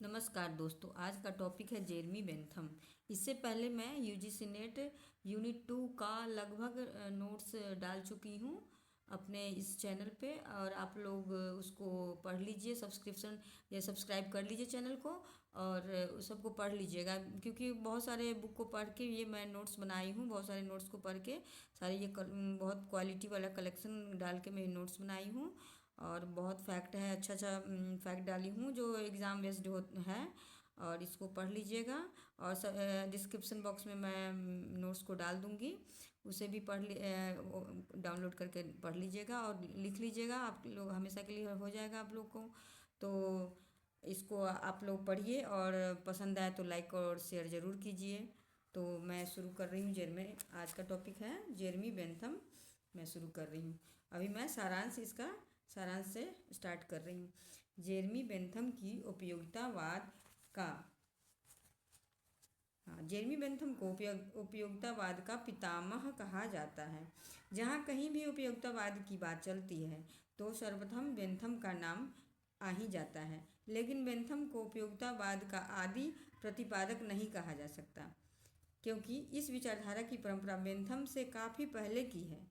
नमस्कार दोस्तों, आज का टॉपिक है जेरमी बेंथम। इससे पहले मैं यूजीसी नेट यूनिट 2 का लगभग नोट्स डाल चुकी हूँ अपने इस चैनल पे। और आप लोग उसको पढ़ लीजिए, सब्सक्रिप्शन या सब्सक्राइब कर लीजिए चैनल को और उस सबको पढ़ लीजिएगा, क्योंकि बहुत सारे बुक को पढ़ के ये मैं नोट्स बनाई हूँ। बहुत सारे नोट्स को पढ़ के सारे बहुत क्वालिटी वाला कलेक्शन डाल के मैं नोट्स बनाई हूँ। और बहुत फैक्ट है, अच्छा अच्छा फैक्ट डाली हूँ जो एग्ज़ाम बेस्ड है। और इसको पढ़ लीजिएगा। और डिस्क्रिप्शन बॉक्स में मैं नोट्स को डाल दूँगी, उसे भी डाउनलोड करके पढ़ लीजिएगा और लिख लीजिएगा। आप लोग हमेशा के लिए हो जाएगा आप लोग को। तो इसको आप लोग पढ़िए और पसंद आए तो लाइक और शेयर ज़रूर कीजिए। तो मैं शुरू कर रही हूँ। आज का टॉपिक है जेरमी बेंथम। मैं शुरू कर रही हूँ। अभी मैं सारांश से स्टार्ट कर रही हूँ। जेरमी बेंथम की उपयोगितावाद का जेरमी बेंथम को उपयोगितावाद का पितामह कहा जाता है। जहाँ कहीं भी उपयोगितावाद की बात चलती है तो सर्वप्रथम बेंथम का नाम आ ही जाता है। लेकिन बेंथम को उपयोगितावाद का आदि प्रतिपादक नहीं कहा जा सकता, क्योंकि इस विचारधारा की परंपरा बेंथम से काफ़ी पहले की है।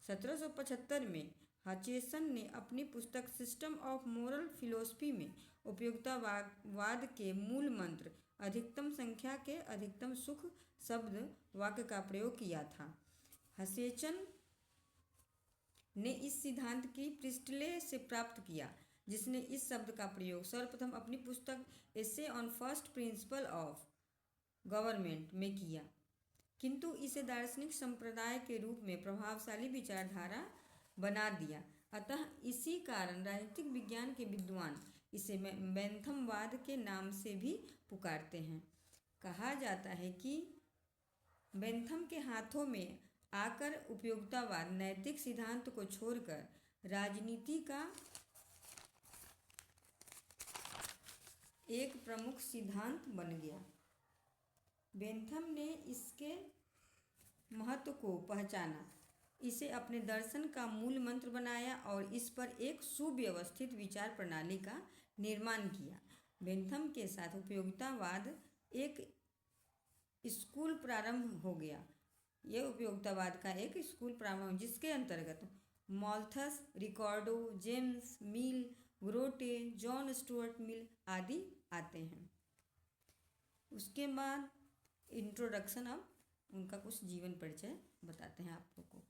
1775 में हचेसन ने अपनी पुस्तक सिस्टम ऑफ मोरल फिलोसफी में उपयोगितावाद के मूल मंत्र अधिकतम संख्या के अधिकतम सुख शब्द वाक्य का प्रयोग किया था। हचेसन ने इस सिद्धांत की प्रिस्टले से प्राप्त किया, जिसने इस शब्द का प्रयोग सर्वप्रथम अपनी पुस्तक essay on first principle of government में किया, किंतु इसे दार्शनिक संप्रदाय के रूप में प्रभावशाली विचारधारा बना दिया। अतः इसी कारण राजनीतिक विज्ञान के विद्वान इसे बेंथमवाद के नाम से भी पुकारते हैं। कहा जाता है कि बेंथम के हाथों में आकर उपयोगितावाद नैतिक सिद्धांत को छोड़कर राजनीति का एक प्रमुख सिद्धांत बन गया। बेंथम ने इसके महत्व को पहचाना, इसे अपने दर्शन का मूल मंत्र बनाया और इस पर एक सुव्यवस्थित विचार प्रणाली का निर्माण किया। बेंथम के साथ उपयोगितावाद एक स्कूल प्रारंभ हो गया। यह उपयोगितावाद का एक स्कूल प्रारंभ, जिसके अंतर्गत Malthus, Ricardo, James Mill, Grote, John Stuart Mill आदि आते हैं। उसके बाद इंट्रोडक्शन, अब उनका कुछ जीवन परिचय बताते हैं आप लोग को।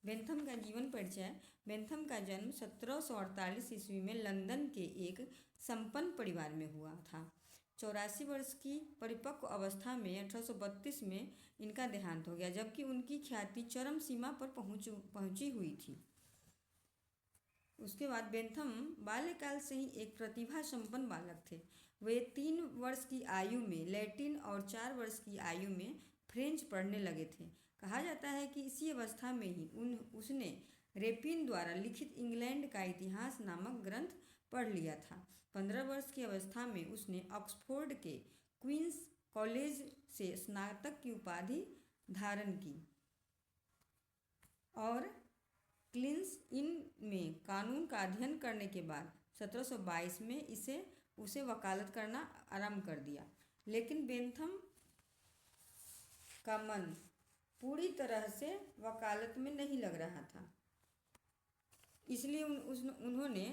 बेंथम का जीवन परिचय। बेंथम का जन्म 1748 ईस्वी में लंदन के एक संपन्न परिवार में हुआ था। 84 वर्ष की परिपक्व अवस्था में 1832 में इनका देहांत हो गया, जबकि उनकी ख्याति चरम सीमा पर पहुंची हुई थी। उसके बाद बेंथम बाल्यकाल से ही एक प्रतिभा संपन्न बालक थे। वे 3 वर्ष की आयु में लैटिन और 4 वर्ष की आयु में फ्रेंच पढ़ने लगे थे। कहा जाता है कि इसी अवस्था में ही उसने रेपिन द्वारा लिखित इंग्लैंड का इतिहास नामक ग्रंथ पढ़ लिया था। 15 वर्ष की अवस्था में उसने ऑक्सफोर्ड के क्वींस कॉलेज से स्नातक की उपाधि धारण की और क्लिंस इन में कानून का अध्ययन करने के बाद 1722 में उसे वकालत करना आरंभ कर दिया। लेकिन बेंथम का मन पूरी तरह से वकालत में नहीं लग रहा था, इसलिए उन्होंने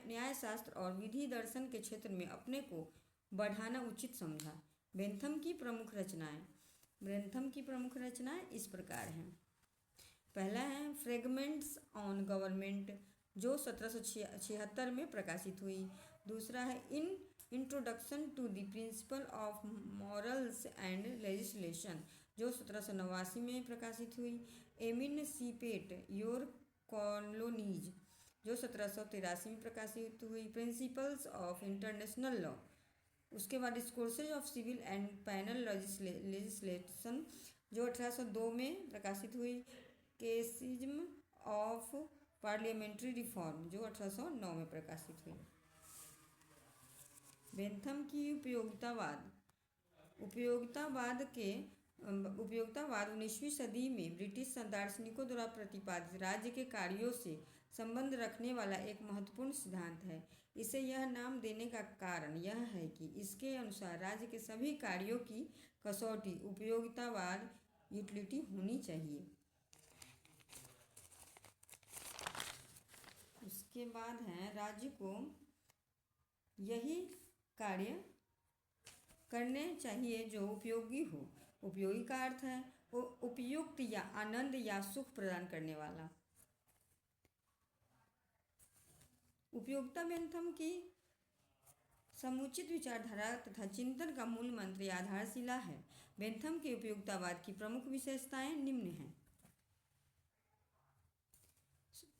न्यायशास्त्र और विधि दर्शन के क्षेत्र में अपने को बढ़ाना उचित समझा। बेंथम की प्रमुख रचनाएं इस प्रकार हैं। पहला है फ्रेगमेंट्स ऑन गवर्नमेंट, जो 1776 में प्रकाशित हुई। दूसरा है introduction to the principle of morals and legislation, जो 1789 में प्रकाशित हुई। एमिनसिपेट योर कॉलोनीज, जो 1783 में प्रकाशित हुई। Principles of international law. उसके बाद discourses of civil and penal legislation, जो 1802 में प्रकाशित हुई। केसिज्म ऑफ पार्लियामेंट्री रिफॉर्म, जो 1809 में प्रकाशित हुई। बेंथम की उपयोगितावाद 19वीं सदी में ब्रिटिश दार्शनिकों द्वारा प्रतिपादित राज्य के कार्यों से संबंध रखने वाला एक महत्वपूर्ण सिद्धांत है। इसे यह नाम देने का कारण यह है कि इसके अनुसार राज्य के सभी कार्यों की कसौटी उपयोगितावाद यूटिलिटी होनी चाहिए। उसके बाद है राज्य को यही कार्य करने चाहिए जो उपयोगी हो। उपयोगी का अर्थ है उपयुक्त या आनंद या सुख प्रदान करने वाला। उपयोगिता बेंथम की समुचित विचारधारा तथा चिंतन का मूल मंत्र या आधारशिला है। बेंथम के उपयोगितावाद की प्रमुख विशेषताएं निम्न हैं।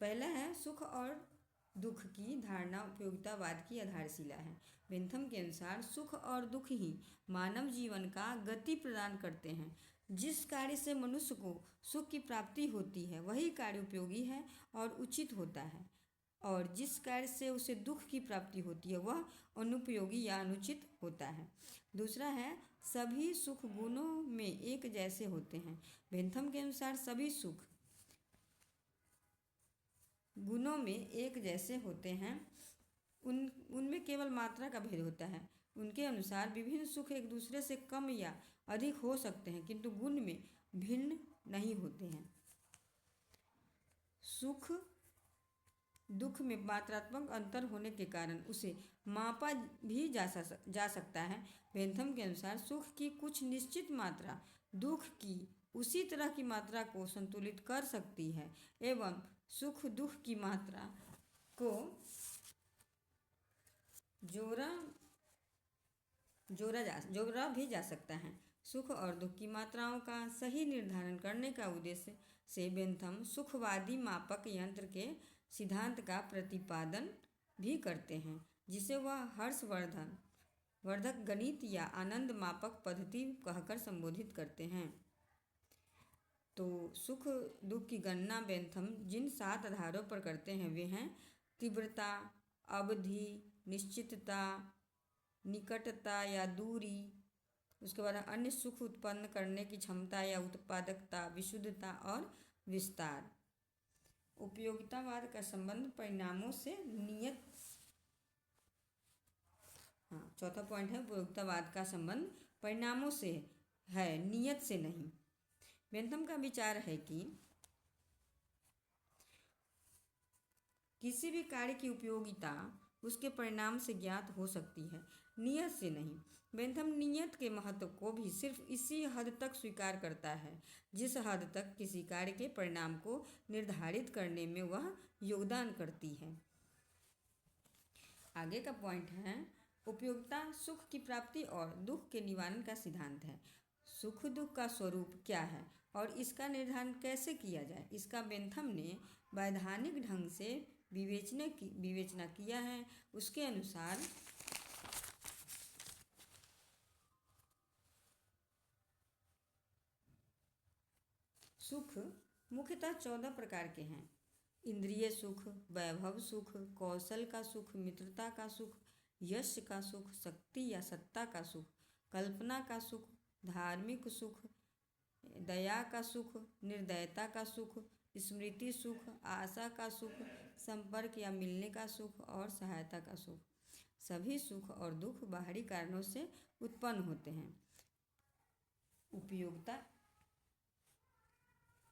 पहला है सुख और दुख की धारणा उपयोगितावाद की आधारशिला है। बेंथम के अनुसार सुख और दुख ही मानव जीवन का गति प्रदान करते हैं। जिस कार्य से मनुष्य को सुख की प्राप्ति होती है वही कार्य उपयोगी है और उचित होता है, और जिस कार्य से उसे दुख की प्राप्ति होती है वह अनुपयोगी या अनुचित होता है। दूसरा है सभी सुख गुणों में एक जैसे होते हैं। बेंथम के अनुसार सभी सुख गुणों में एक जैसे होते हैं, उनमें केवल मात्रा का भेद होता है। उनके अनुसार विभिन्न सुख एक दूसरे से कम या अधिक हो सकते हैं किंतु गुण में भिन्न नहीं होते हैं। सुख दुख में मात्रात्मक अंतर होने के कारण उसे मापा भी जा सकता है। बेंथम के अनुसार सुख की कुछ निश्चित मात्रा दुख की उसी तरह की मात्रा को संतुलित कर सकती है एवं सुख दुख की मात्रा को जोड़ा भी जा सकता है। सुख और दुख की मात्राओं का सही निर्धारण करने का उद्देश्य से बेंथम सुखवादी मापक यंत्र के सिद्धांत का प्रतिपादन भी करते हैं, जिसे वह हर्षवर्धक गणित या आनंद मापक पद्धति कहकर संबोधित करते हैं। तो सुख दुख की गणना बेंथम जिन 7 आधारों पर करते हैं वे हैं तीव्रता, अवधि, निश्चितता, निकटता या दूरी, उसके बाद अन्य सुख उत्पन्न करने की क्षमता या उत्पादकता, विशुद्धता और विस्तार। उपयोगितावाद का संबंध परिणामों से नियत। चौथा पॉइंट है उपयोगितावाद का संबंध परिणामों से है, नियत से नहीं। बेंथम का विचार है कि किसी भी कार्य की उपयोगिता उसके परिणाम से ज्ञात हो सकती है, नियत से नहीं। बेंथम नियत के महत्व को भी सिर्फ इसी हद तक स्वीकार करता है जिस हद तक किसी कार्य के परिणाम को निर्धारित करने में वह योगदान करती है। आगे का पॉइंट है उपयोगिता सुख की प्राप्ति और दुख के निवारण का सिद्धांत है। सुख दुख का स्वरूप क्या है और इसका निर्धारण कैसे किया जाए, इसका बेंथम ने वैधानिक ढंग से विवेचना किया है। उसके अनुसार सुख मुख्यतः 14 प्रकार के हैं। इंद्रिय सुख, वैभव सुख, कौशल का सुख, मित्रता का सुख, यश का सुख, शक्ति या सत्ता का सुख, कल्पना का सुख, धार्मिक सुख, दया का सुख, निर्दयता का सुख, स्मृति सुख, आशा का सुख, संपर्क या मिलने का सुख और सहायता का सुख। सभी सुख और दुख बाहरी कारणों से उत्पन्न होते हैं।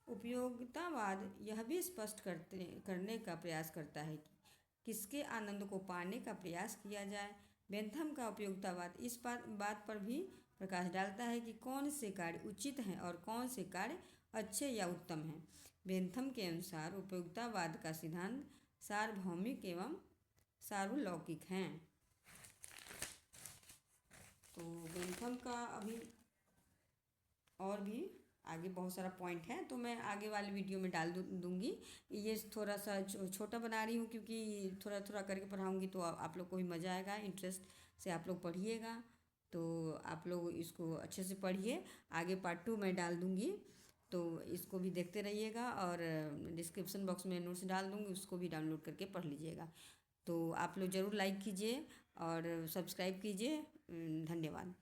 उपयोगितावाद यह भी स्पष्ट करने का प्रयास करता है कि किसके आनंद को पाने का प्रयास किया जाए। बेंथम का उपयोगितावाद इस बात पर भी प्रकाश डालता है कि कौन से कार्य उचित हैं और कौन से कार्य अच्छे या उत्तम हैं। बेंथम के अनुसार उपयोगितावाद का सिद्धांत सार्वभौमिक एवं सार्वलौकिक हैं। तो बेंथम का अभी और भी आगे बहुत सारा पॉइंट है, तो मैं आगे वाले वीडियो में डाल दूँगी। ये थोड़ा सा छोटा बना रही हूँ क्योंकि थोड़ा थोड़ा करके पढ़ाऊँगी तो आप लोग को भी मज़ा आएगा, इंटरेस्ट से आप लोग पढ़िएगा। तो आप लोग इसको अच्छे से पढ़िए। आगे पार्ट 2 मैं डाल दूँगी, तो इसको भी देखते रहिएगा और डिस्क्रिप्शन बॉक्स में नोट्स डाल दूँगी, उसको भी डाउनलोड करके पढ़ लीजिएगा। तो आप लोग ज़रूर लाइक कीजिए और सब्सक्राइब कीजिए। धन्यवाद।